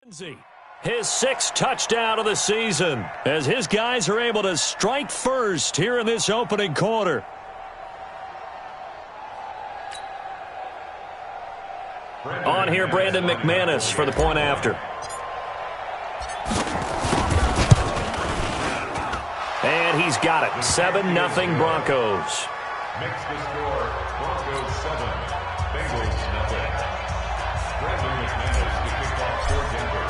His 6th touchdown of the season as his guys are able to strike first here in this opening quarter. On here, Brandon McManus for the point after. And he's got it. 7-0 Broncos. Makes the score Broncos 7, Bengals 0. Brandon McManus to kick off for Denver.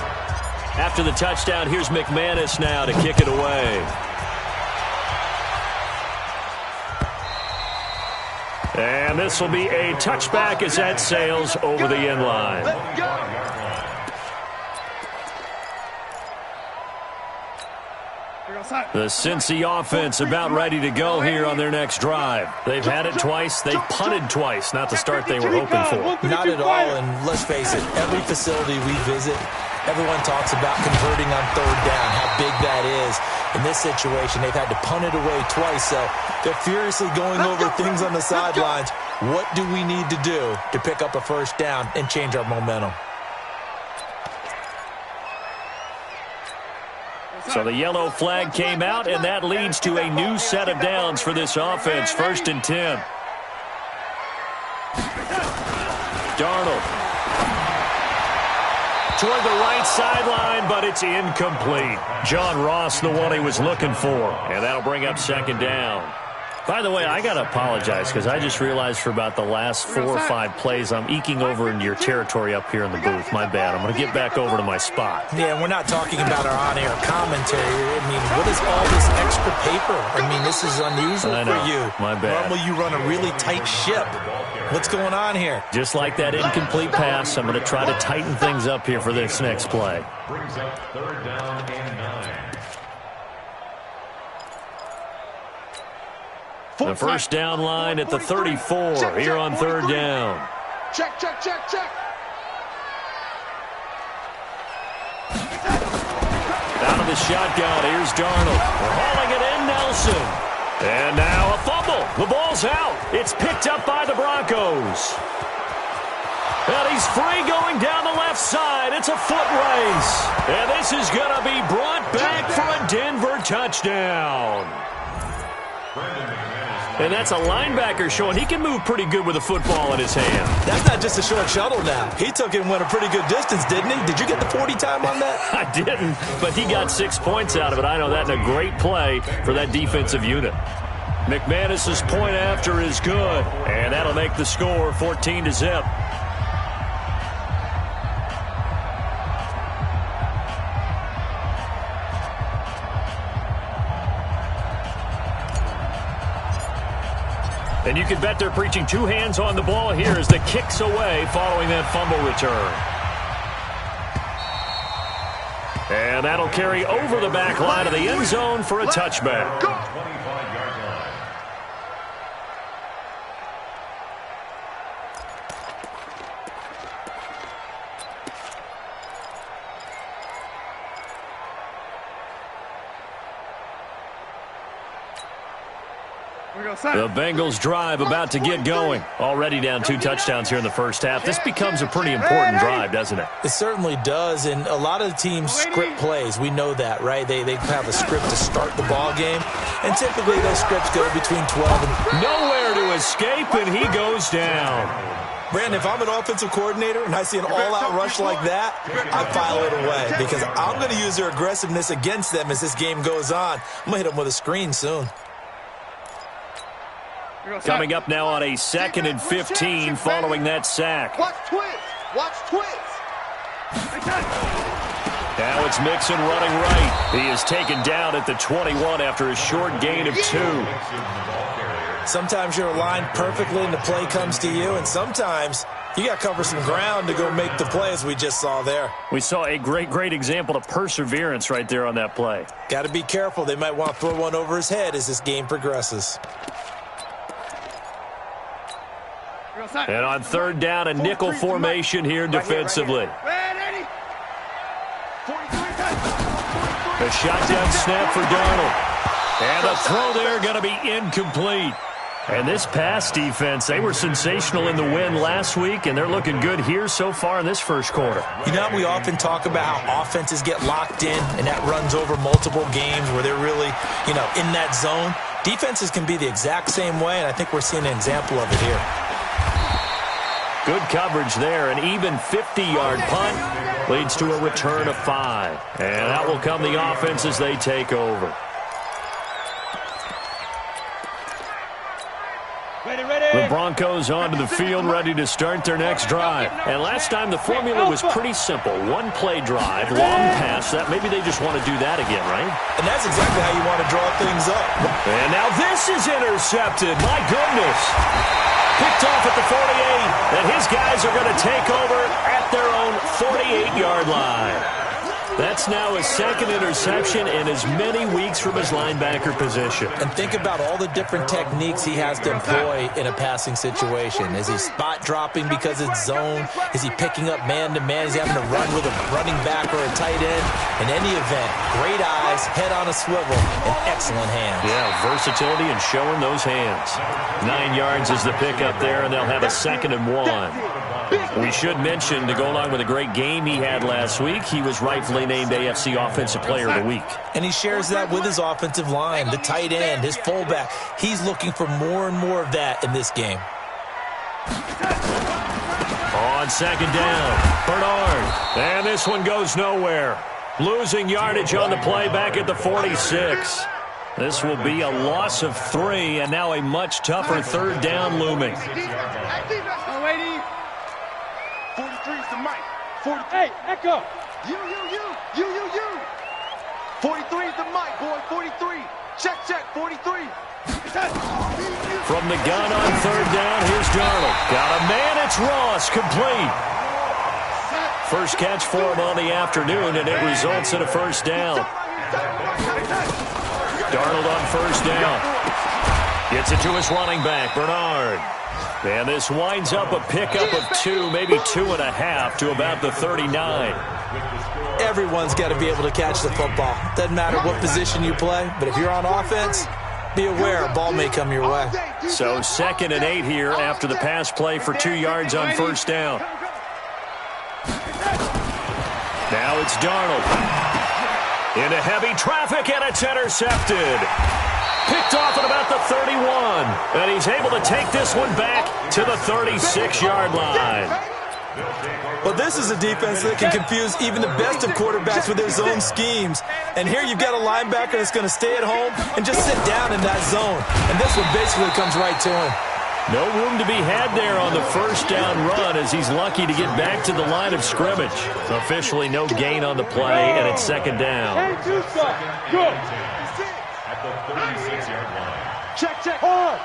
After the touchdown, here's McManus now to kick it away. And this will be a touchback as that sails over the end line. The Cincy offense about ready to go here on their next drive. They've had it twice. They've punted twice. Not the start they were hoping for. Not at all, and let's face it, every facility we visit, everyone talks about converting on third down, how big that is. In this situation, they've had to punt it away twice, so they're furiously going over things on the sidelines. What do we need to do to pick up a first down and change our momentum? So the yellow flag came out, and that leads to a new set of downs for this offense. 1st and 10. Darnold. Toward the right sideline, but it's incomplete. John Ross, the one he was looking for. And that'll bring up 2nd down. By the way, I got to apologize because I just realized for about the last 4 or 5 plays, I'm eking over into your territory up here in the booth. My bad. I'm going to get back over to my spot. Yeah, we're not talking about our on-air commentary. I mean, what is all this extra paper? I mean, this is unusual for you. My bad. Normally you run a really tight ship. What's going on here? Just like that incomplete pass, I'm going to try to tighten things up here for this next play. Brings up 3rd down and 9. The first down line at the 34 here on 3rd down. Check. Out of the shotgun, here's Darnold. We're hauling it in, Nelson. And now a fumble. The ball's out. It's picked up by the Broncos. And he's free going down the left side. It's a foot race. And this is going to be brought back for a Denver touchdown. And that's a linebacker showing he can move pretty good with a football in his hand. That's not just a short shuttle now. He took it and went a pretty good distance, didn't he? Did you get the 40 time on that? I didn't, but he got 6 points out of it. I know that, and a great play for that defensive unit. McManus's point after is good, and that'll make the score 14-0. And you can bet they're preaching 2 hands on the ball here as the kick's away following that fumble return. And that'll carry over the back line of the end zone for a touchback. 25-yard line. The Bengals drive about to get going. Already down 2 touchdowns here in the first half. This becomes a pretty important drive, doesn't it? It certainly does, and a lot of the teams script plays. We know that, right? They have a script to start the ball game, and typically those scripts go between 12 and... Nowhere to escape, and he goes down. Brandon, if I'm an offensive coordinator and I see an all-out rush like that, I file it away because I'm going to use their aggressiveness against them as this game goes on. I'm going to hit them with a screen soon. Coming up now on a 2nd and 15 following that sack. Watch twins. Now it's Mixon running right. He is taken down at the 21 after a short gain of 2. Sometimes you're aligned perfectly and the play comes to you, and sometimes you got to cover some ground to go make the play as we just saw there. We saw a great example of perseverance right there on that play. Got to be careful. They might want to throw one over his head as this game progresses. And on 3rd down, a nickel formation here defensively. A shotgun snap for Darnold. And the throw there going to be incomplete. And this pass defense, they were sensational in the win last week, and they're looking good here so far in this first quarter. You know, we often talk about how offenses get locked in, and that runs over multiple games where they're really, in that zone. Defenses can be the exact same way, and I think we're seeing an example of it here. Good coverage there. An even 50-yard punt leads to a return of 5. And that will come the offense as they take over. The Broncos onto the field, ready to start their next drive. And last time the formula was pretty simple. One-play drive, long pass. That maybe they just want to do that again, right? And that's exactly how you want to draw things up. And now this is intercepted. My goodness. Picked off at the 48. And his guys are going to take over at their own 48-yard line. That's now his second interception in as many weeks from his linebacker position. And think about all the different techniques he has to employ in a passing situation. Is he spot dropping because it's zone? Is he picking up man-to-man? Is he having to run with a running back or a tight end? In any event, great eyes, head on a swivel, and excellent hands. Yeah, versatility and showing those hands. 9 yards is the pickup there, and they'll have a 2nd and 1. We should mention, to go along with a great game he had last week, he was rightfully named AFC Offensive Player of the Week. And he shares that with his offensive line, the tight end, his fullback. He's looking for more and more of that in this game. On 2nd down, Bernard. And this one goes nowhere. Losing yardage on the play back at the 46. This will be a loss of 3, and now a much tougher 3rd down looming. 43's the mic. 40. Hey, echo. You. 43's the mic, boy. 43. Check, 43. From the gun on 3rd down, here's Darnold. Got a man, it's Ross, complete. First catch for him on the afternoon, and it results in a 1st down. Darnold on 1st down. Gets it to his running back, Bernard. And this winds up a pickup of 2, maybe 2.5 to about the 39. Everyone's got to be able to catch the football. Doesn't matter what position you play, but if you're on offense, be aware a ball may come your way. So 2nd and 8 here after the pass play for 2 yards on 1st down. Now it's Darnold. Into heavy traffic, and it's intercepted. Picked off at about the 31. And he's able to take this one back to the 36-yard line. Well, this is a defense that can confuse even the best of quarterbacks with their zone schemes. And here you've got a linebacker that's going to stay at home and just sit down in that zone. And this one basically comes right to him. No room to be had there on the 1st down run as he's lucky to get back to the line of scrimmage. Officially no gain on the play, and it's 2nd down. Good. At the 36-yard line. Check. Hard.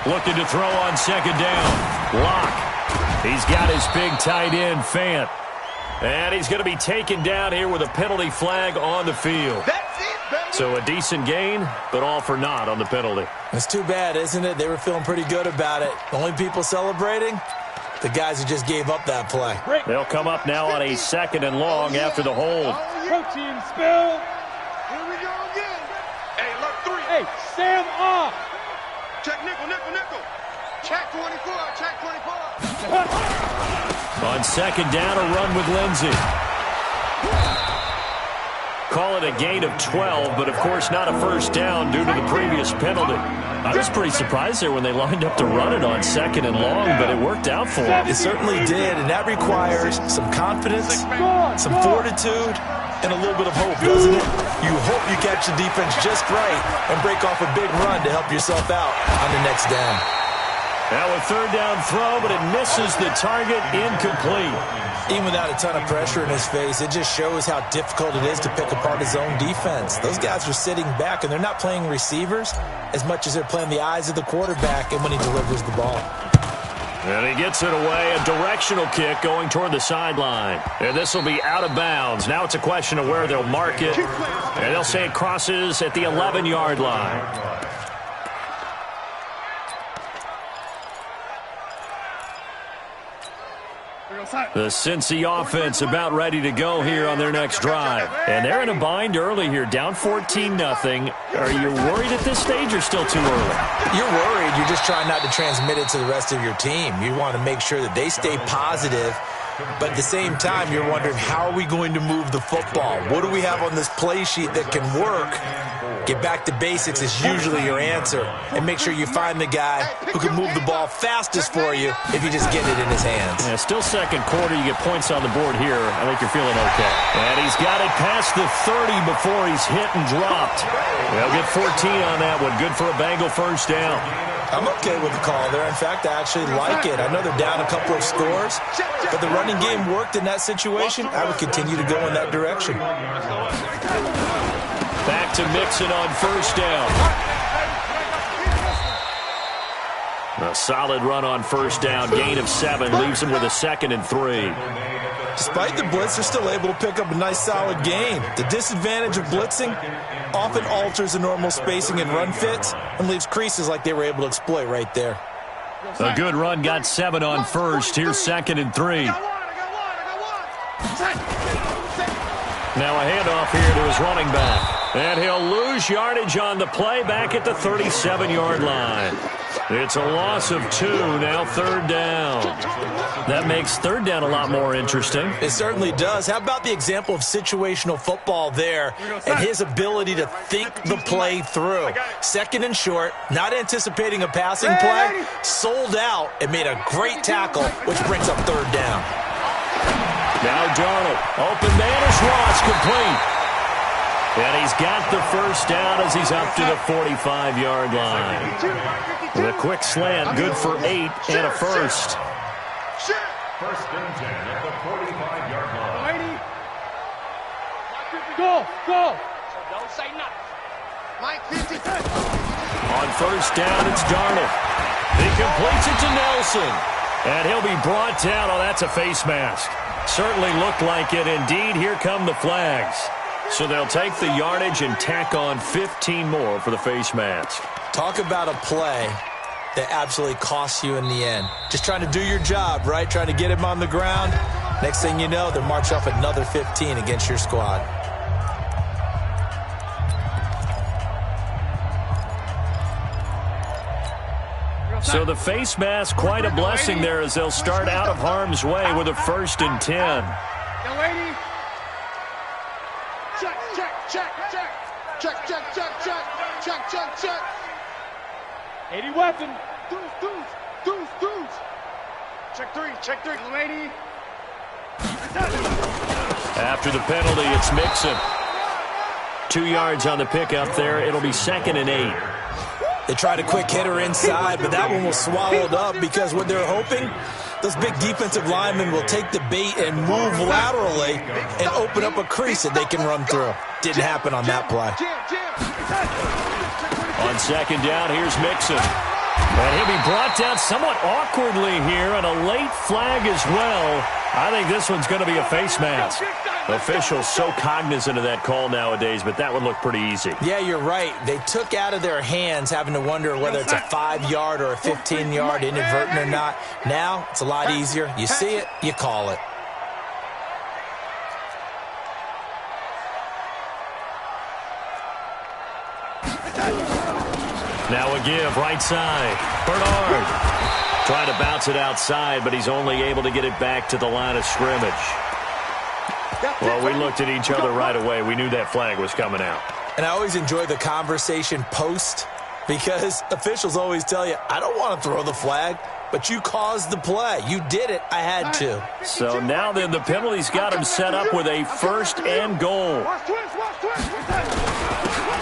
Looking to throw on 2nd down. Lock. He's got his big tight end, Fant. And he's going to be taken down here with a penalty flag on the field. That's it, baby. So a decent gain, but all for naught on the penalty. It's too bad, isn't it? They were feeling pretty good about it. The only people celebrating, the guys who just gave up that play. They'll come up now on a 2nd and long after the hold. Protein spill. Here we go again. Hey, look, 3. Hey, Sam off. Check nickel. Check 24. On 2nd down, a run with Lindsey. Call it a gain of 12, but of course not a 1st down due to the previous penalty. I was pretty surprised there when they lined up to run it on 2nd and long, but it worked out for them. It certainly did, and that requires some confidence, some fortitude, and a little bit of hope, doesn't it? You hope you catch the defense just right and break off a big run to help yourself out on the next down. Now a 3rd down throw, but it misses the target, incomplete. Even without a ton of pressure in his face, it just shows how difficult it is to pick apart his own defense. Those guys are sitting back, and they're not playing receivers as much as they're playing the eyes of the quarterback and when he delivers the ball. And he gets it away, a directional kick going toward the sideline. And this will be out of bounds. Now it's a question of where they'll mark it. And they'll say it crosses at the 11-yard line. The Cincy offense about ready to go here on their next drive. And they're in a bind early here, down 14-0. Are you worried at this stage or still too early? You're worried. You're just trying not to transmit it to the rest of your team. You want to make sure that they stay positive. But at the same time, you're wondering, how are we going to move the football? What do we have on this play sheet that can work? Get back to basics is usually your answer. And make sure you find the guy who can move the ball fastest for you if you just get it in his hands. Yeah, still second quarter. You get points on the board here. I think you're feeling okay. And he's got it past the 30 before he's hit and dropped. They'll get 14 on that one. Good for a Bengal first down. I'm okay with the call there. In fact, I actually like it. I know they're down a couple of scores, but the running game worked in that situation. I would continue to go in that direction. Back to Mixon on first down. A solid run on first down. Gain of 7 leaves him with a 2nd and 3. Despite the blitz, they're still able to pick up a nice solid gain. The disadvantage of blitzing often alters the normal spacing and run fits and leaves creases like they were able to exploit right there. A good run, got 7 on first. Here's 2nd and 3. Now a handoff here to his running back. And he'll lose yardage on the play back at the 37-yard line. It's a loss of 2, now 3rd down. That makes 3rd down a lot more interesting. It certainly does. How about the example of situational football there and his ability to think the play through? 2nd and short, not anticipating a passing play, sold out and made a great tackle, which brings up 3rd down. Now Darnold, open man is Ross, complete. And he's got the first down as he's up to the 45-yard line. With a quick slant, good for 8 and a first. First and 10 at the 45-yard line. Go. Don't say nothing. Mike 50. On first down, it's Darnold. He completes it to Nelson. And he'll be brought down. Oh, that's a face mask. Certainly looked like it. Indeed, here come the flags. So they'll take the yardage and tack on 15 more for the face mask. Talk about a play that absolutely costs you in the end. Just trying to do your job, right? Trying to get him on the ground. Next thing you know, they'll march off another 15 against your squad. So the face mask, quite a blessing there as they'll start out of harm's way with a 1st and 10. Check. 80 weapon. Deuce. Check 3. Lady. After the penalty, it's Mixon. 2 yards on the pickup there. It'll be 2nd and 8. They tried a quick hitter inside, but that one was swallowed up because what they're hoping, those big defensive linemen will take the bait and move laterally and open up a crease that they can run through. Didn't happen on that play. On 2nd down, here's Mixon. And he'll be brought down somewhat awkwardly here, and a late flag as well. I think this one's going to be a face mask. Officials so cognizant of that call nowadays, but that would look pretty easy. Yeah, you're right. They took out of their hands having to wonder whether it's a 5-yard or a 15-yard inadvertent or not. Now, it's a lot easier. You see it, you call it. Now a give, right side. Bernard trying to bounce it outside, but he's only able to get it back to the line of scrimmage. Well, we looked at each other right away. We knew that flag was coming out. And I always enjoy the conversation post because officials always tell you, I don't want to throw the flag, but you caused the play. You did it. I had to. So now then the penalty's got him set up with a 1st and goal.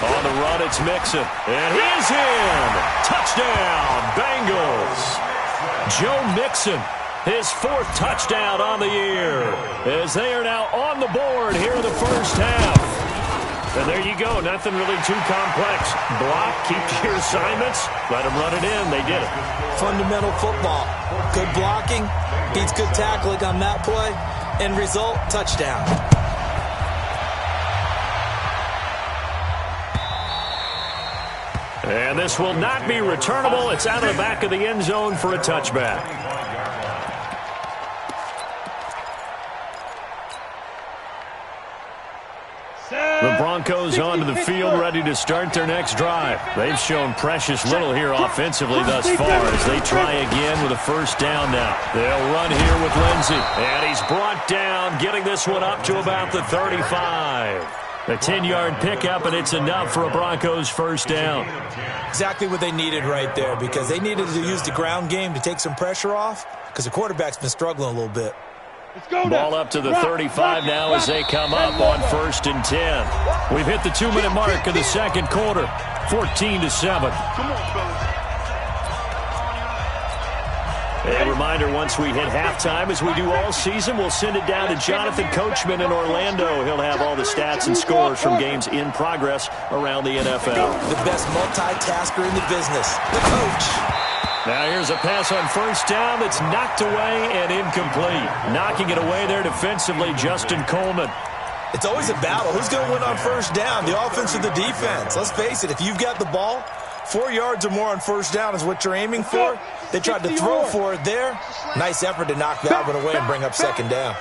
On the run, it's Mixon. And he's in. Touchdown, Bengals. Joe Mixon, his 4th touchdown on the year, as they are now on the board here in the first half. And there you go. Nothing really too complex. Block, keep to your assignments, let them run it in. They did it. Fundamental football. Good blocking beats good tackling on that play. End result, touchdown. And this will not be returnable. It's out of the back of the end zone for a touchback. the Broncos onto the field, ready to start their next drive. They've shown precious little here offensively thus far as they try again with a first down now. They'll run here with Lindsey. And he's brought down, getting this one up to about the 35. A 10-yard pickup, and it's enough for a Broncos first down. Exactly what they needed right there, because they needed to use the ground game to take some pressure off, because the quarterback's been struggling a little bit. Ball up to the 35 now as they come up on 1st and 10. We've hit the 2-minute mark of the second quarter, 14-7. Come on, fellas. A reminder, once we hit halftime, as we do all season, we'll send it down to Jonathan Coachman in Orlando. He'll have all the stats and scores from games in progress around the NFL. The best multitasker in the business, the coach. Now here's a pass on first down that's knocked away and incomplete. Knocking it away there defensively, Justin Coleman. It's always a battle. Who's going to win on first down, the offense or the defense? Let's face it, if you've got the ball, 4 yards or more on first down is what you're aiming for. They tried to throw for it there. Nice effort to knock that one away and bring up second down.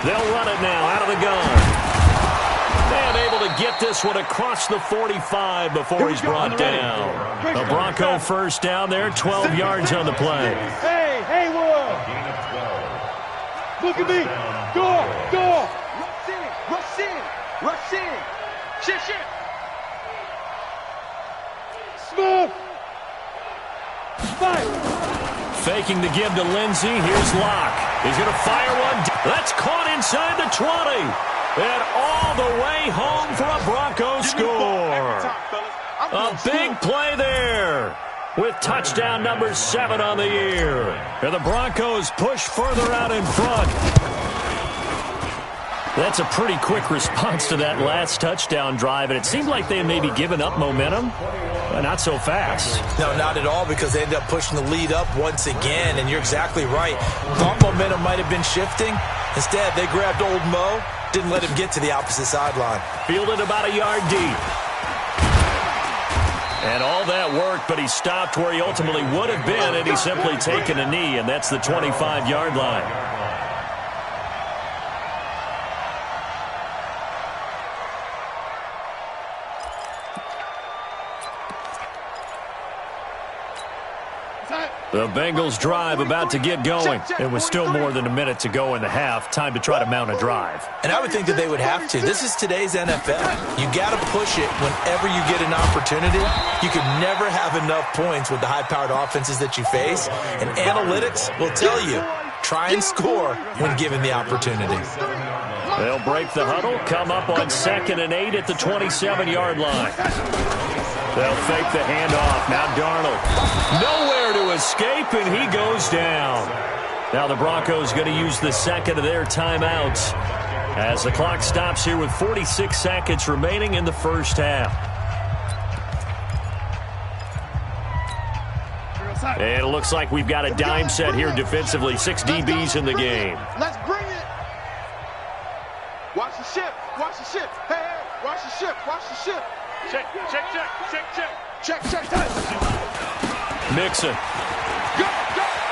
They'll run it now out of the gun. And able to get this one across the 45 before he's brought down. A Bronco first down there, 12 yards on the play. Hey, Haywood. Look at me. Go. Rush in. Shit. Smooth. Fight. Faking the give to Lindsey. Here's Locke. He's going to fire one. That's caught inside the 20. And all the way home for a Broncos score. A big play there with touchdown number 7 on the year. And the Broncos push further out in front. That's a pretty quick response to that last touchdown drive, and it seemed like they had maybe given up momentum. Not so fast. No, not at all, because they ended up pushing the lead up once again, and you're exactly right. Thought momentum might have been shifting. Instead, they grabbed old Mo, didn't let him get to the opposite sideline. Fielded about a yard deep. And all that worked, but he stopped where he ultimately would have been, and he's simply taken a knee, and that's the 25-yard line. The Bengals drive about to get going. It was still more than a minute to go in the half. Time to try to mount a drive. And I would think that they would have to. This is today's NFL. You got to push it whenever you get an opportunity. You can never have enough points with the high-powered offenses that you face. And analytics will tell you, try and score when given the opportunity. They'll break the huddle, come up on 2nd and 8 at the 27-yard line. They'll fake the handoff. Now Darnold. Nowhere to escape, and he goes down. Now the Broncos going to use the second of their timeouts as the clock stops here with 46 seconds remaining in the first half. And it looks like we've got a dime set here defensively. 6 DBs in the game. Let's bring it. Watch the ship. Hey, watch the ship. Check. Mixon. Go.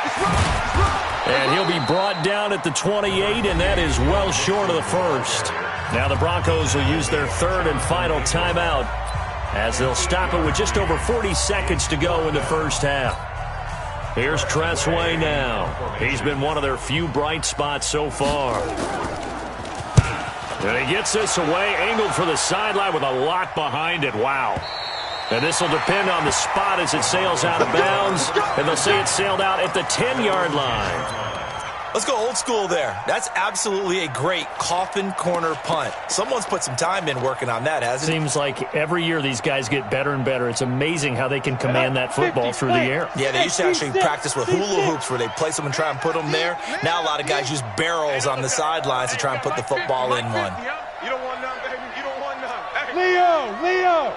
It's wrong. And he'll be brought down at the 28, and that is well short of the first. Now the Broncos will use their third and final timeout as they'll stop it with just over 40 seconds to go in the first half. Here's Tressway now. He's been one of their few bright spots so far. And he gets this away, angled for the sideline with a lot behind it. Wow. And this will depend on the spot as it sails out of bounds. And they'll say it sailed out at the 10-yard line. Let's go old school there. That's absolutely a great coffin corner punt. Someone's put some time in working on that, hasn't it? Seems like every year these guys get better and better. It's amazing how they can command that football through the air. Yeah, they used to actually practice with hula hoops where they place them and try and put them there. Now a lot of guys use barrels on the sidelines to try and put the football in one. You don't want none, baby. You don't want none. Hey. Leo.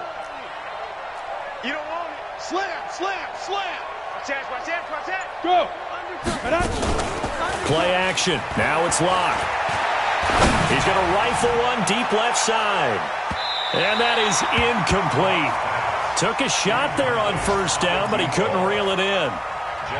You don't want it. Slam. Watch that. Go. Play action. Now it's Locke. He's going to rifle one deep left side. And that is incomplete. Took a shot there on first down, but he couldn't reel it in.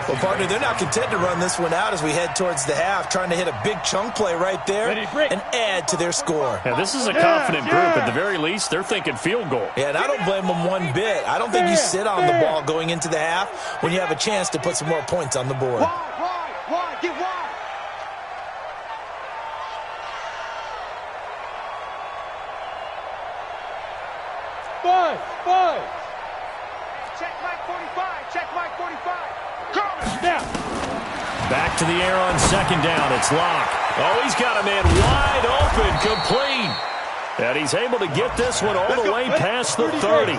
Well, partner, they're not content to run this one out as we head towards the half, trying to hit a big chunk play right there and add to their score. Yeah, this is a confident group. At the very least, they're thinking field goal. Yeah, and I don't blame them one bit. I don't think you sit on the ball going into the half when you have a chance to put some more points on the board. Wide, get wide. Five. Check Mike 45. Check Mike 45. Coming now. Back to the air on second down. It's Locke. Oh, he's got a man wide open, complete. And he's able to get this one all the way past the 30.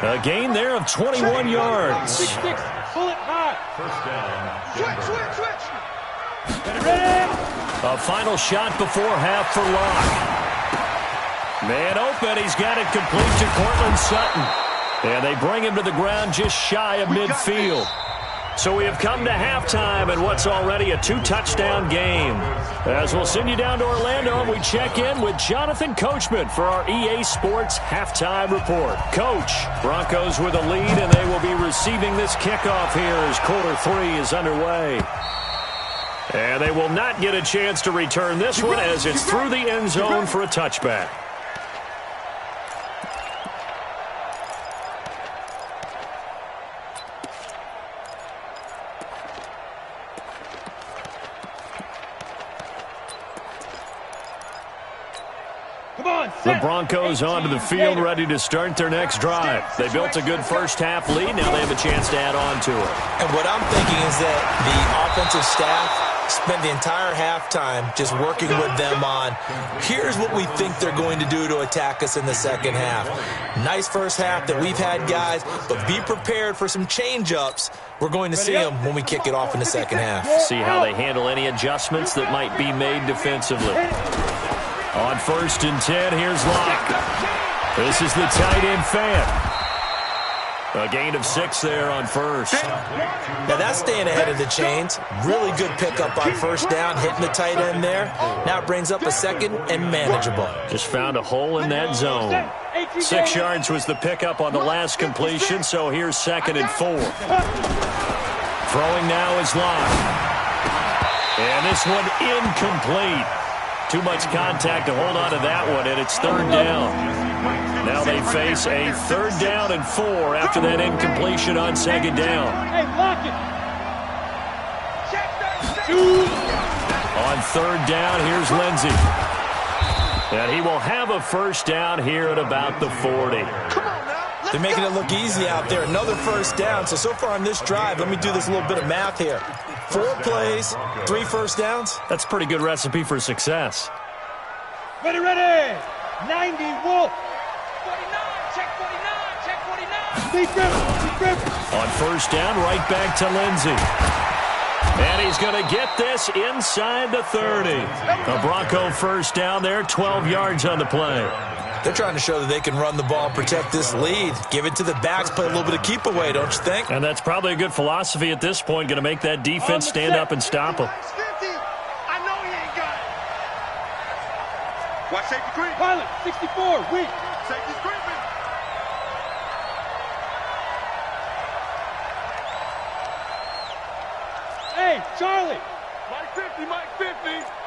A gain there of 21 yards. Pull it high. First down. Switch. Ready? A final shot before half for Locke. Man open. He's got it complete to Cortland Sutton. And they bring him to the ground just shy of midfield. So we have come to halftime in what's already a 2-touchdown game. As we'll send you down to Orlando, and we check in with Jonathan Coachman for our EA Sports Halftime Report. Coach, Broncos with a lead, and they will be receiving this kickoff here as quarter 3 is underway. And they will not get a chance to return this one as it's through the end zone for a touchback. The Broncos onto the field, ready to start their next drive. They built a good first-half lead. Now they have a chance to add on to it. And what I'm thinking is that the offensive staff spent the entire halftime just working with them on, here's what we think they're going to do to attack us in the second half. Nice first half that we've had, guys, but be prepared for some change-ups. We're going to see them when we kick it off in the second half. See how they handle any adjustments that might be made defensively. On 1st and 10, here's Locke. This is the tight end fan. A gain of 6 there on first. Now that's staying ahead of the chains. Really good pickup on first down, hitting the tight end there. Now it brings up a second and manageable. Just found a hole in that zone. 6 yards was the pickup on the last completion, so here's 2nd and 4. Throwing now is Locke. And this one incomplete. Too much contact to hold on to that one, and it's 3rd down. Now they face a 3rd down and 4 after that incompletion on 2nd down. Hey, lock it. On 3rd down, here's Lindsey. And he will have a first down here at about the 40. They're making it look easy out there. Another first down. So far on this drive, let me do this little bit of math here. 4 plays, 3 first downs. That's a pretty good recipe for success. Ready. 90, Wolf. 49, check 49. On first down, right back to Lindsey. And he's going to get this inside the 30. A Bronco first down there, 12 yards on the play. They're trying to show that they can run the ball and protect this lead. Give it to the backs, play a little bit of keep away, don't you think? And that's probably a good philosophy at this point, going to make that defense stand up and stop him. I know he ain't got it. Watch safety creep. Pilot, 64, weak. Safety's creeping. Hey, Charlie. Mike 50.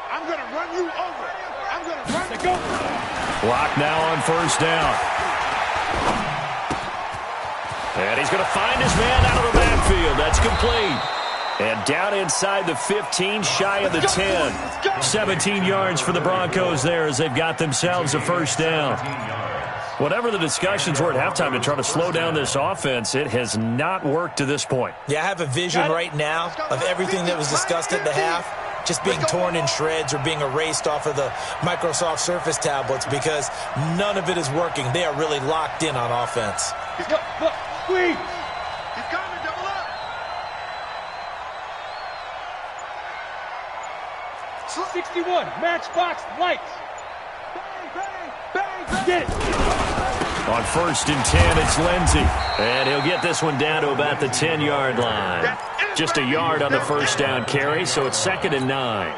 I'm going to run you over. I'm going to run you over. Block now on first down. And he's going to find his man out of the backfield. That's complete. And down inside the 15, shy of the 10. 17 yards for the Broncos there as they've got themselves a first down. Whatever the discussions were at halftime to try to slow down this offense, it has not worked to this point. Yeah, I have a vision right now of everything that was discussed at the half just being torn in shreds or being erased off of the Microsoft Surface tablets because none of it is working. They are really locked in on offense. Look, squeeze. He's coming, double up. 61, matchbox lights. Bang. Get it. On 1st and 10, it's Lindsey. And he'll get this one down to about the 10-yard line. Just a yard on the first down carry, so it's 2nd and 9.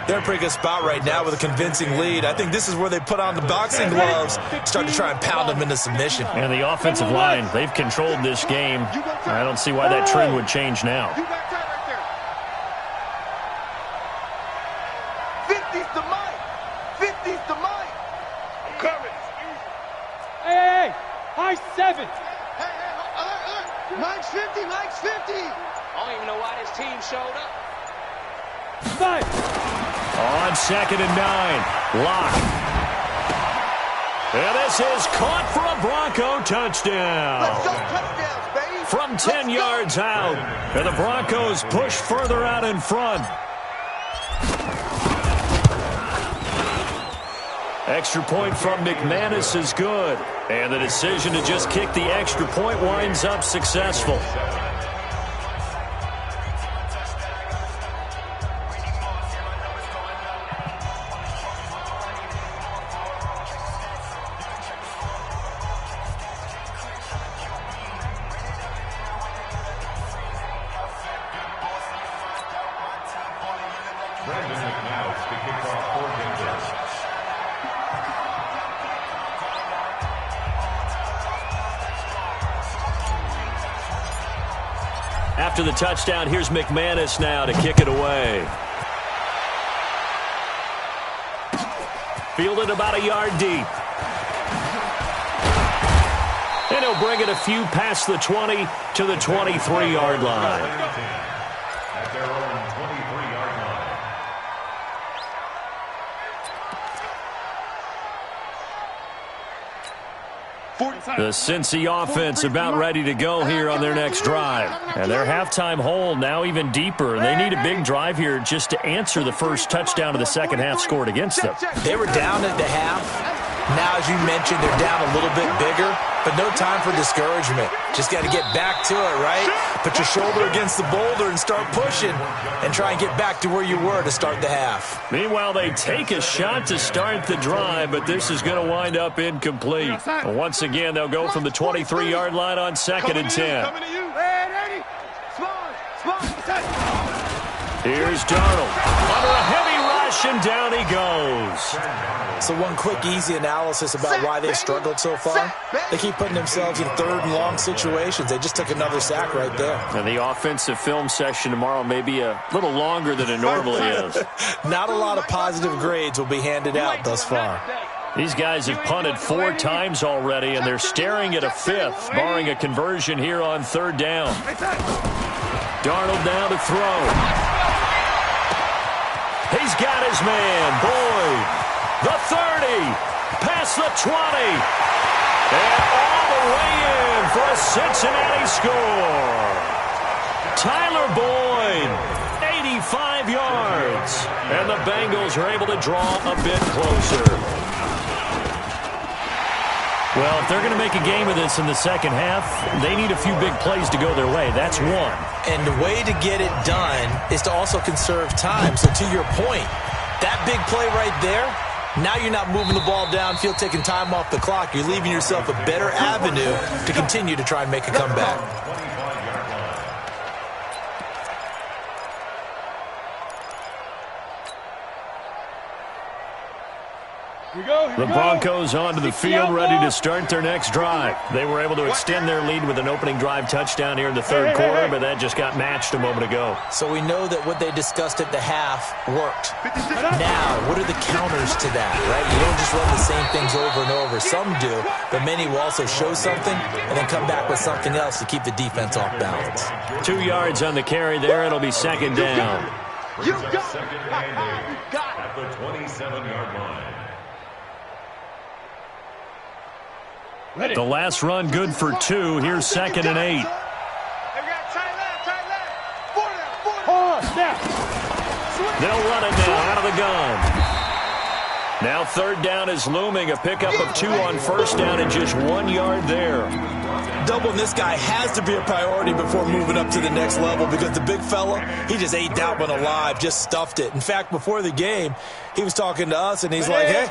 They're in a pretty good spot right now with a convincing lead. I think this is where they put on the boxing gloves, start to try and pound them into submission. And the offensive line, they've controlled this game. I don't see why that trend would change now. My 7. Hey, alert. Mike's 50, Mike's 50. I don't even know why this team showed up. 5. On 2nd and 9. Lock. And this is caught for a Bronco touchdown. Let's go touchdowns, baby. From 10 yards out. And the Broncos push further out in front. Extra point from McManus is good. And the decision to just kick the extra point winds up successful. After the touchdown, here's McManus now to kick it away. Fielded about a yard deep. And he'll bring it a few past the 20 to the 23-yard line. At their own 23-yard line. The Cincy offense about ready to go here on their next drive. And their halftime hole now even deeper. They need a big drive here just to answer the first touchdown of the second half scored against them. They were down at the half. Now, as you mentioned, they're down a little bit bigger, but no time for discouragement. Just got to get back to it, right? Put your shoulder against the boulder and start pushing and try and get back to where you were to start the half. Meanwhile, they take a shot to start the drive, but this is going to wind up incomplete. Once again, they'll go from the 23-yard line on 2nd and 10. Here's Darnold. Under a heavy rush, and down he goes. So one quick, easy analysis about why they've struggled so far. They keep putting themselves in 3rd and long situations. They just took another sack right there. And the offensive film session tomorrow may be a little longer than it normally is. Not a lot of positive grades will be handed out thus far. These guys have punted 4 times already, and they're staring at a 5th, barring a conversion here on 3rd down. Darnold now to throw. He's got his man, Boyd. The 30, past the 20, and all the way in for a Cincinnati score. Tyler Boyd, 85 yards, and the Bengals are able to draw a bit closer. Well, if they're going to make a game of this in the second half, they need a few big plays to go their way. That's one. And the way to get it done is to also conserve time. So to your point, that big play right there, now you're not moving the ball downfield, taking time off the clock. You're leaving yourself a better avenue to continue to try and make a comeback. The Broncos onto the field, ready to start their next drive. They were able to extend their lead with an opening drive touchdown here in the 3rd quarter, but that just got matched a moment ago. So we know that what they discussed at the half worked. Now, what are the counters to that, right? You don't just run the same things over and over. Some do, but many will also show something and then come back with something else to keep the defense off balance. 2 yards on the carry there. It'll be 2nd down. You got second and 8 at the 27-yard line. The last run good for 2. Here's 2nd and 8. They'll run it now out of the gun. Now 3rd down is looming. A pickup of 2 on 1st down and just 1 yard there. Doubling this guy has to be a priority before moving up to the next level because the big fella, he just ate that one alive, just stuffed it. In fact, before the game, he was talking to us and he's like, hey,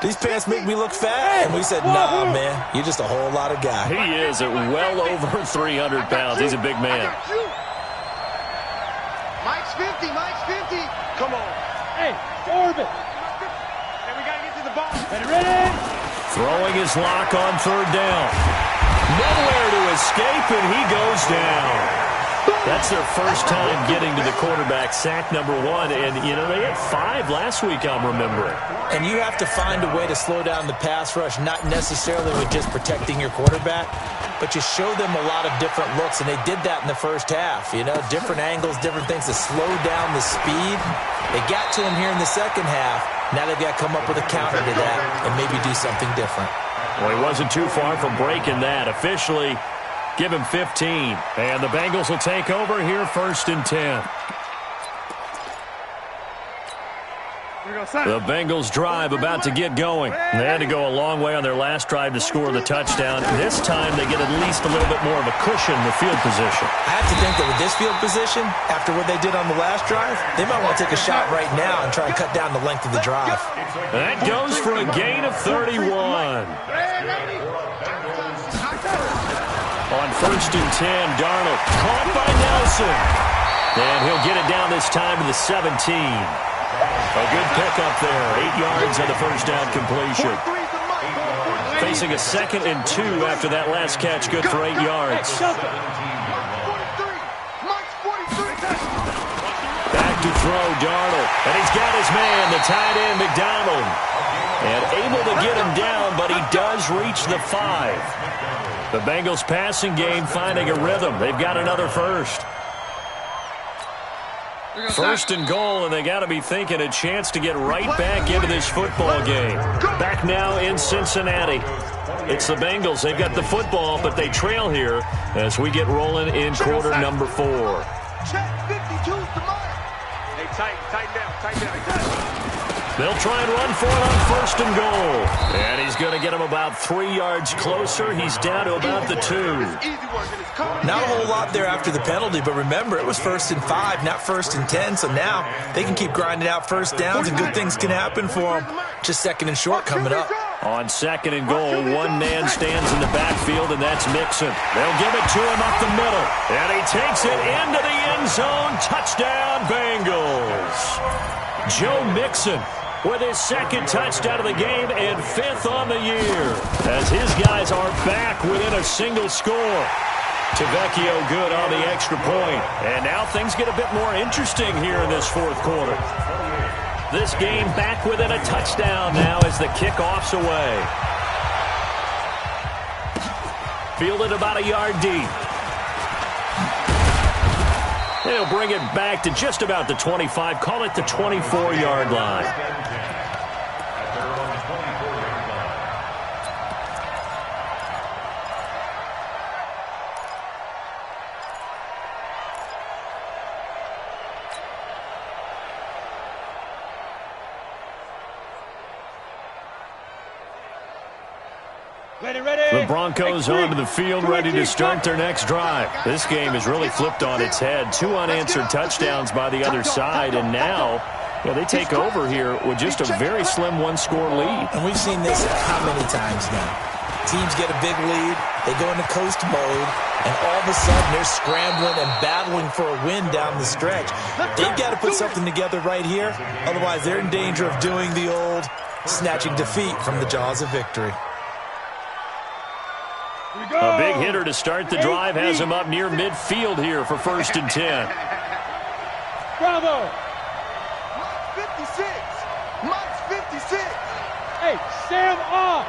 these pants make me look fat. And we said, nah, man, you're just a whole lot of guy. He is at well over 300 pounds. He's a big man. Mike's 50, Mike's 50. Come on. Hey, orbit. And we got to get to the ball. Ready? Throwing his lock on 3rd down. Nowhere to escape, and he goes down. That's their first time getting to the quarterback, sack number 1. And, you know, they had 5 last week, I'm remembering. And you have to find a way to slow down the pass rush, not necessarily with just protecting your quarterback, but you show them a lot of different looks, and they did that in the first half. You know, different angles, different things to slow down the speed. They got to him here in the second half. Now they've got to come up with a counter to that and maybe do something different. Well, he wasn't too far from breaking that. Officially, give him 15. And the Bengals will take over here, 1st and 10. The Bengals drive about to get going. They had to go a long way on their last drive to score the touchdown. This time they get at least a little bit more of a cushion in the field position. I have to think that with this field position, after what they did on the last drive, they might want to take a shot right now and try and cut down the length of the drive. That goes for a gain of 31. On 1st and 10, Darnold caught by Nelson. And he'll get it down this time to the 17. A good pickup there. 8 yards on the first down completion. Facing a 2nd and 2 after that last catch. Good for 8 yards. Back to throw, Darnold. And he's got his man, the tight end, McDonald. And able to get him down, but he does reach the 5. The Bengals passing game finding a rhythm. They've got another first. 1st and goal, and they got to be thinking a chance to get right back into this football game. Back now in Cincinnati. It's the Bengals. They've got the football, but they trail here as we get rolling in quarter number 4. Check 52's the mark. Hey, tighten down. They'll try and run for it on 1st and goal. And he's going to get him about 3 yards closer. He's down to about the 2. Not a whole lot there after the penalty, but remember, it was 1st and 5, not 1st and 10, so now they can keep grinding out first downs and good things can happen for them. Just 2nd and short coming up. On 2nd and goal, one man stands in the backfield, and that's Mixon. They'll give it to him up the middle. And he takes it into the end zone. Touchdown, Bengals. Joe Mixon with his 2nd touchdown of the game and 5th on the year, as his guys are back within a single score. Tavecchio good on the extra point. And now things get a bit more interesting here in this 4th quarter. This game back within a touchdown now as the kickoff's away. Fielded about a yard deep. They'll bring it back to just about the 25. Call it the 24-yard line. The Broncos onto the field, ready to start their next drive. This game has really flipped on its head. 2 unanswered touchdowns by the other side, and now they take over here with just a very slim 1-score lead. And we've seen this how many times now? Teams get a big lead, they go into coast mode, and all of a sudden they're scrambling and battling for a win down the stretch. They've got to put something together right here, otherwise they're in danger of doing the old snatching defeat from the jaws of victory. A big hitter to start the drive has him up near midfield here for 1st and 10. Bravo! Mike's 56! Mike's 56! Hey, Sam off!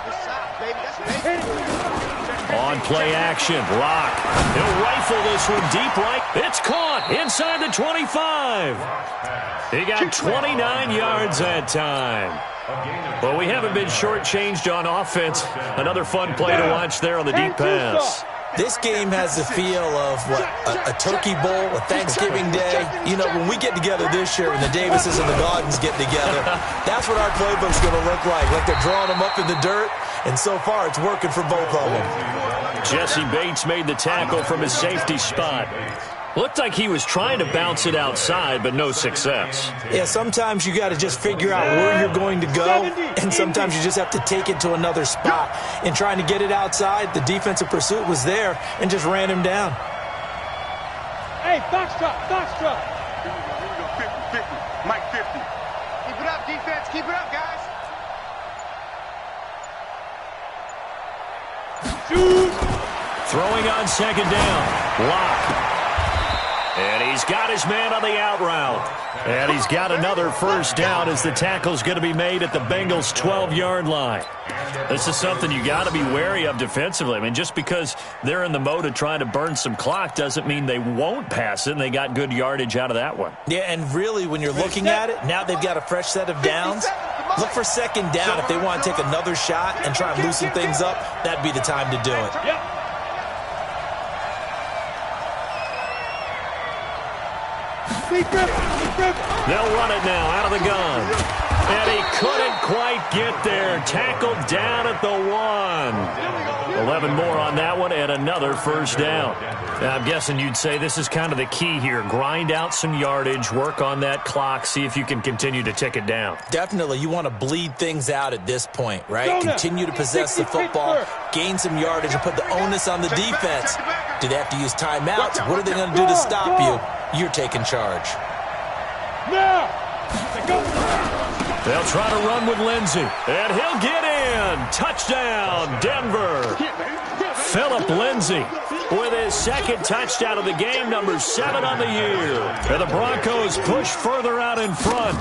Good shot, baby. That's On play action, Lock. He'll rifle this one deep right. It's caught inside the 25. He got 29 yards that time. Well, we haven't been shortchanged on offense. Another fun play to watch there on the deep pass. This game has the feel of, a Turkey Bowl, a Thanksgiving Day. You know, when we get together this year, when the Davises and the Gaudens get together, that's what our playbook's going to look like they're drawing them up in the dirt, and so far it's working for both of them. Jesse Bates made the tackle from his safety spot. Looked like he was trying to bounce it outside, but no success. Yeah, sometimes you got to just figure out where you're going to go, and sometimes you just have to take it to another spot. In trying to get it outside, the defensive pursuit was there and just ran him down. Hey, foxtrot, foxtrot. Here we go, 50, Mike 50. Keep it up, defense. Keep it up, guys. Throwing on second down. Lock. And he's got his man on the out route. And he's got another first down as the tackle's going to be made at the Bengals' 12-yard line. This is something you got to be wary of defensively. I mean, just because they're in the mode of trying to burn some clock doesn't mean they won't pass it, and they got good yardage out of that one. Yeah, and really, when you're looking at it, now they've got a fresh set of downs. Look for second down. If they want to take another shot and try and loosen things up, that'd be the time to do it. Yep. They'll run it now out of the gun. And he couldn't quite get there. Tackled down at the 1. 11 more on that one and another first down. Now, I'm guessing you'd say this is kind of the key here. Grind out some yardage, work on that clock, see if you can continue to tick it down. Definitely. You want to bleed things out at this point, right? Continue to possess the football, gain some yardage, and put the onus on the defense. Do they have to use timeouts? What are they going to do to stop you? You're taking charge. They'll try to run with Lindsey, and he'll get in. Touchdown, Denver. Phillip Lindsey with his second touchdown of the game, number 7 on the year. And the Broncos push further out in front.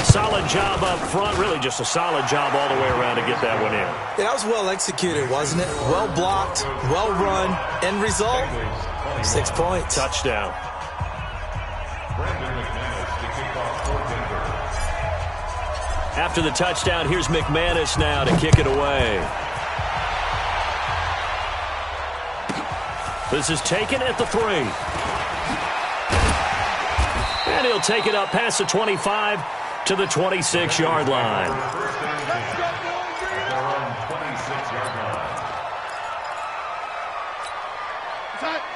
Solid job up front, really just a solid job all the way around to get that one in. Yeah, that was well executed, wasn't it? Well blocked, well run. End result, 6 points. Touchdown. After the touchdown, here's McManus now to kick it away. This is taken at the 3. And he'll take it up past the 25 to the 26-yard line.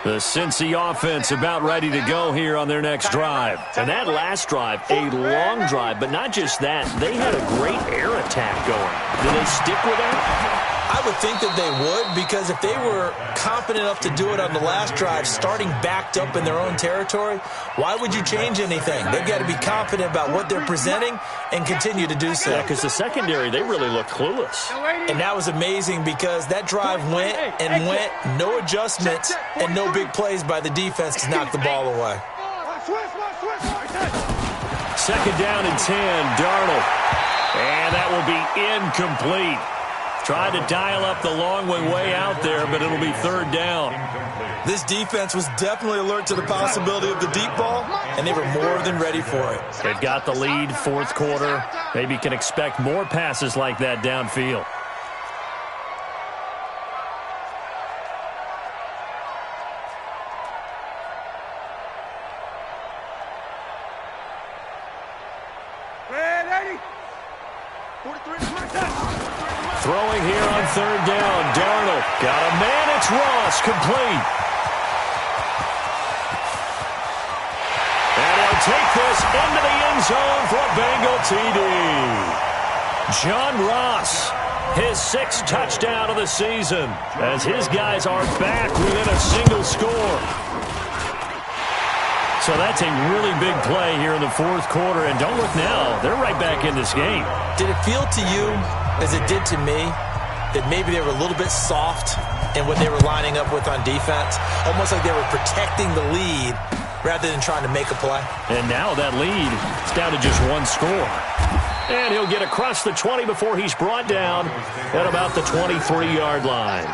The Cincy offense about ready to go here on their next drive. And that last drive, a long drive, but not just that. They had a great air attack going. Do they stick with that? I would think that they would, because if they were confident enough to do it on the last drive, starting backed up in their own territory, why would you change anything? They've got to be confident about what they're presenting and continue to do so. Yeah, because the secondary, they really look clueless. And that was amazing because that drive went and went, no adjustments, and no big plays by the defense to knock the ball away. Second down and 10, Darnold. And that will be incomplete. Tried to dial up the long one way out there, but it'll be third down. This defense was definitely alert to the possibility of the deep ball, and they were more than ready for it. They've got the lead, fourth quarter. Maybe can expect more passes like that downfield. Throwing here on third down, Darnold. Got a man, it's Ross, complete. And he'll take this into the end zone for a Bengal TD. John Ross, his 6th touchdown of the season, as his guys are back within a single score. So that's a really big play here in the fourth quarter, and don't look now, they're right back in this game. Did it feel to you, as it did to me, that maybe they were a little bit soft in what they were lining up with on defense? Almost like they were protecting the lead rather than trying to make a play. And now that lead is down to just 1 score. And he'll get across the 20 before he's brought down at about the 23-yard line.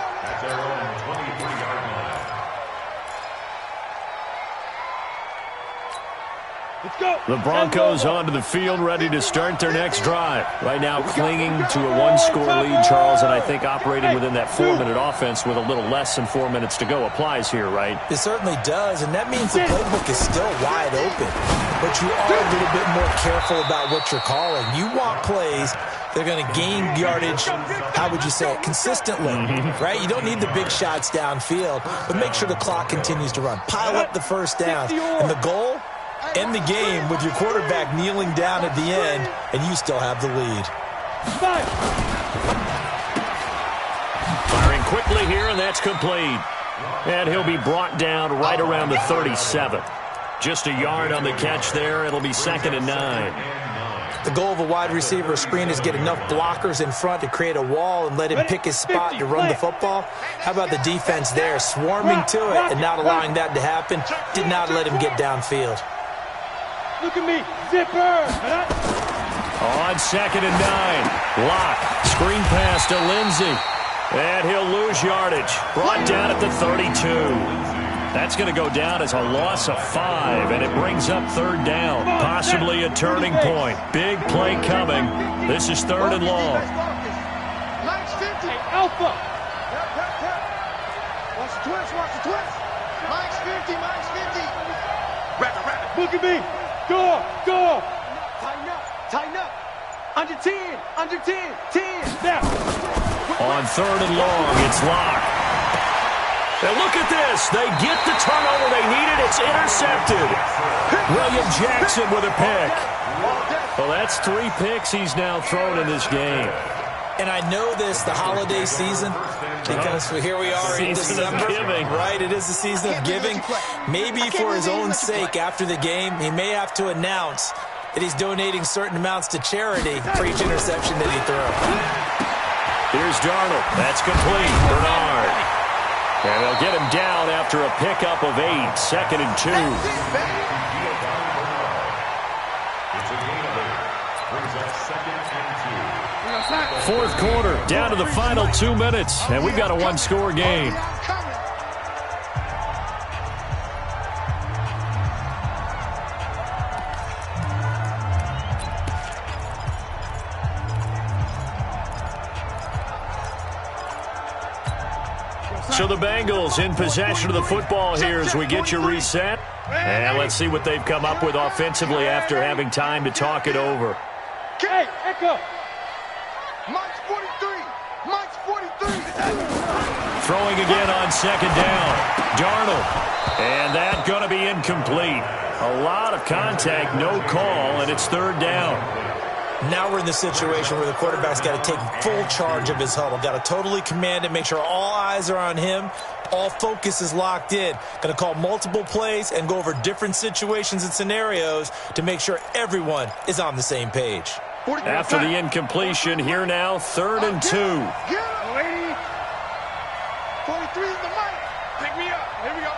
The Broncos onto the field, ready to start their next drive. Right now clinging to a 1-score lead, Charles, and I think operating within that 4-minute offense with a little less than 4 minutes to go applies here, right? It certainly does, and that means the playbook is still wide open. But you are a little bit more careful about what you're calling. You want plays that are going to gain yardage, how would you say it, consistently, right? You don't need the big shots downfield, but make sure the clock continues to run. Pile up the first down, and the goal, end the game with your quarterback kneeling down at the end, and you still have the lead. Firing quickly here, and that's complete. And he'll be brought down right around the 37. Just a yard on the catch there. It'll be 2nd and 9. The goal of a wide receiver screen is get enough blockers in front to create a wall and let him pick his spot to run the football. How about the defense there, swarming to it and not allowing that to happen? Did not let him get downfield. Look at me, zipper. On 2nd and 9, Locke, screen pass to Lindsey, and he'll lose yardage. Brought down at the 32. That's going to go down as a loss of 5, and it brings up 3rd down. Possibly a turning point. Big play coming. This is 3rd and long. Mike's 50. Alpha. Watch the twist, watch the twist. Mike's 50, Mike's 50. Rapid. Look at me. Go. Tighten up. Under 10, 10. Now. On 3rd and long, it's Locke. And look at this. They get the turnover they needed. It's intercepted. William Jackson with a pick. Well, that's 3 picks he's now thrown in this game. And I know this, the holiday season, because here we are in December. Right, it is the season of giving. Maybe for his own sake, after the game, he may have to announce that he's donating certain amounts to charity for each interception that he throws. Here's Darnold. That's complete. Bernard. And they'll get him down after a pickup of 8. 2nd and 2. Fourth quarter, down to the final 2 minutes, and we've got a 1-score game. So the Bengals in possession of the football here as we get you reset. And let's see what they've come up with offensively after having time to talk it over. Hey, Echo. Mike's 43. Mike's 43. Throwing again on 2nd down. Darnold. And that going to be incomplete. A lot of contact, no call, and it's 3rd down. Now we're in the situation where the quarterback's got to take full charge of his huddle. Got to totally command it, make sure all eyes are on him. All focus is locked in. Going to call multiple plays and go over different situations and scenarios to make sure everyone is on the same page. After the incompletion, here now, 3rd and 2. 43 is the mic. Pick me up. Here we go.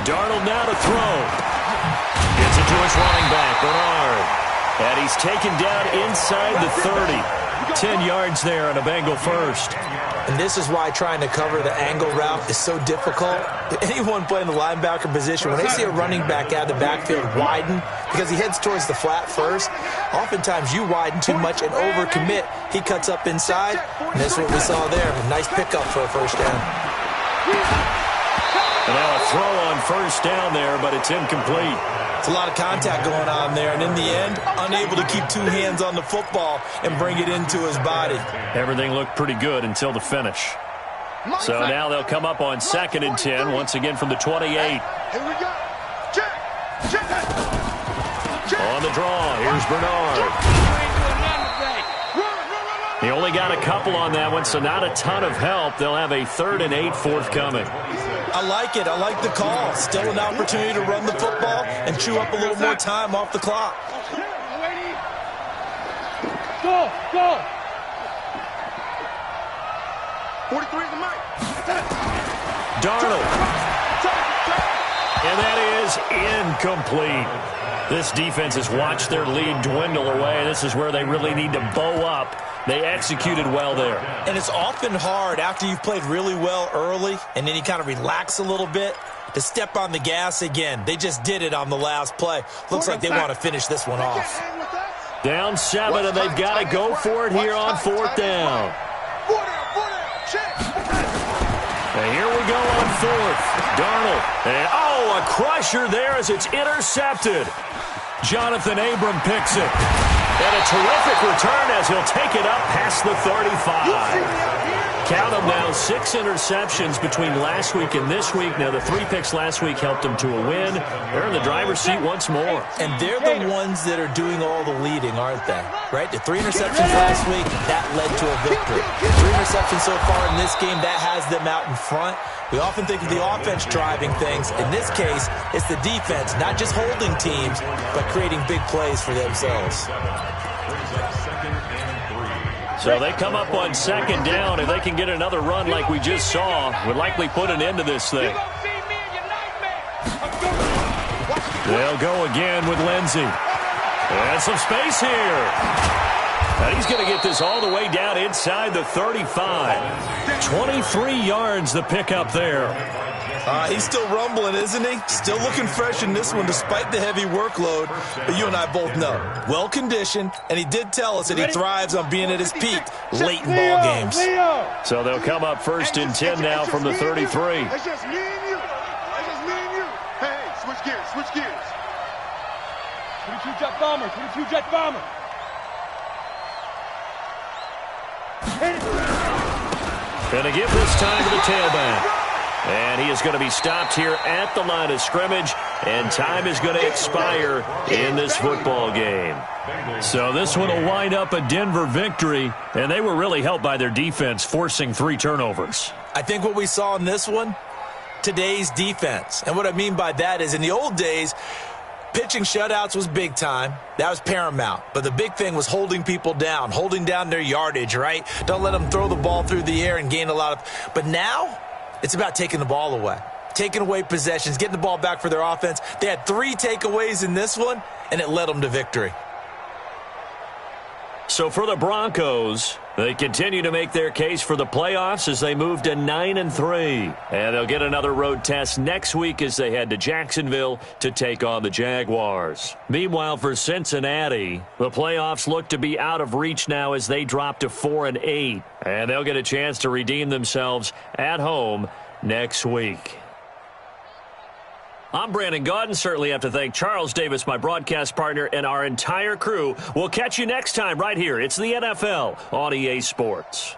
Darnold now to throw. Gets it to his running back, Bernard. And he's taken down inside the 30. 10 yards there on a Bengal first. And this is why trying to cover the angle route is so difficult. Anyone playing the linebacker position, when they see a running back out of the backfield widen, because he heads towards the flat first, oftentimes you widen too much and overcommit. He cuts up inside, and that's what we saw there. A nice pickup for a first down. And now a throw on 1st down there, but it's incomplete. It's a lot of contact going on there, and in the end, unable to keep 2 hands on the football and bring it into his body. Everything looked pretty good until the finish. So now they'll come up on 2nd and 10, once again from the 28. Here we go. Check. On the draw, here's Bernard. He only got a couple on that one, so not a ton of help. They'll have a 3rd and 8 forthcoming. I like it. I like the call. Still an opportunity to run the football and chew up a little more time off the clock. Go. 43 is the mic. Darnold. And that is incomplete. This defense has watched their lead dwindle away. This is where they really need to bow up. They executed well there. And it's often hard after you've played really well early and then you kind of relax a little bit to step on the gas again. They just did it on the last play. Looks like they want to finish this one off. Down 7, and they've got to go for it here on 4th down. And here we go on 4th. Darnold. And, a crusher there as it's intercepted. Jonathan Abram picks it. And a terrific return as he'll take it up past the 35. count them now, 6 interceptions between last week and this week. Now, the 3 picks last week helped them to a win. They're in the driver's seat once more. And they're the ones that are doing all the leading, aren't they? Right? The 3 interceptions last week, that led to a victory. 3 interceptions so far in this game, that has them out in front. We often think of the offense driving things. In this case, it's the defense, not just holding teams, but creating big plays for themselves. So they come up on 2nd down. If they can get another run like we just saw, would likely put an end to this thing. They'll go again with Lindsey. And some space here. And he's going to get this all the way down inside the 35. 23 yards the pickup there. He's still rumbling, isn't he? Still looking fresh in this one despite the heavy workload. But you and I both know, well-conditioned, and he did tell us that he thrives on being at his peak late in ball games. So they'll come up 1st and 10 now from the 33. That's just me and you. That's just me and you. Hey, switch gears, switch gears. 22 jet bomber, 22 jet bomber. Gonna give this time to the tailback. And he is going to be stopped here at the line of scrimmage, and time is going to expire in this football game. So this one will wind up a Denver victory, and they were really helped by their defense forcing 3 turnovers. I think what we saw in this one, today's defense. And what I mean by that is in the old days, pitching shutouts was big time. That was paramount. But the big thing was holding people down, holding down their yardage, right? Don't let them throw the ball through the air and gain a lot of. But now it's about taking the ball away, taking away possessions, getting the ball back for their offense. They had 3 takeaways in this one, and it led them to victory. So for the Broncos, they continue to make their case for the playoffs as they move to 9-3. And they'll get another road test next week as they head to Jacksonville to take on the Jaguars. Meanwhile, for Cincinnati, the playoffs look to be out of reach now as they drop to 4-8. And they'll get a chance to redeem themselves at home next week. I'm Brandon Gaudin. Certainly have to thank Charles Davis, my broadcast partner, and our entire crew. We'll catch you next time right here. It's the NFL on EA Sports.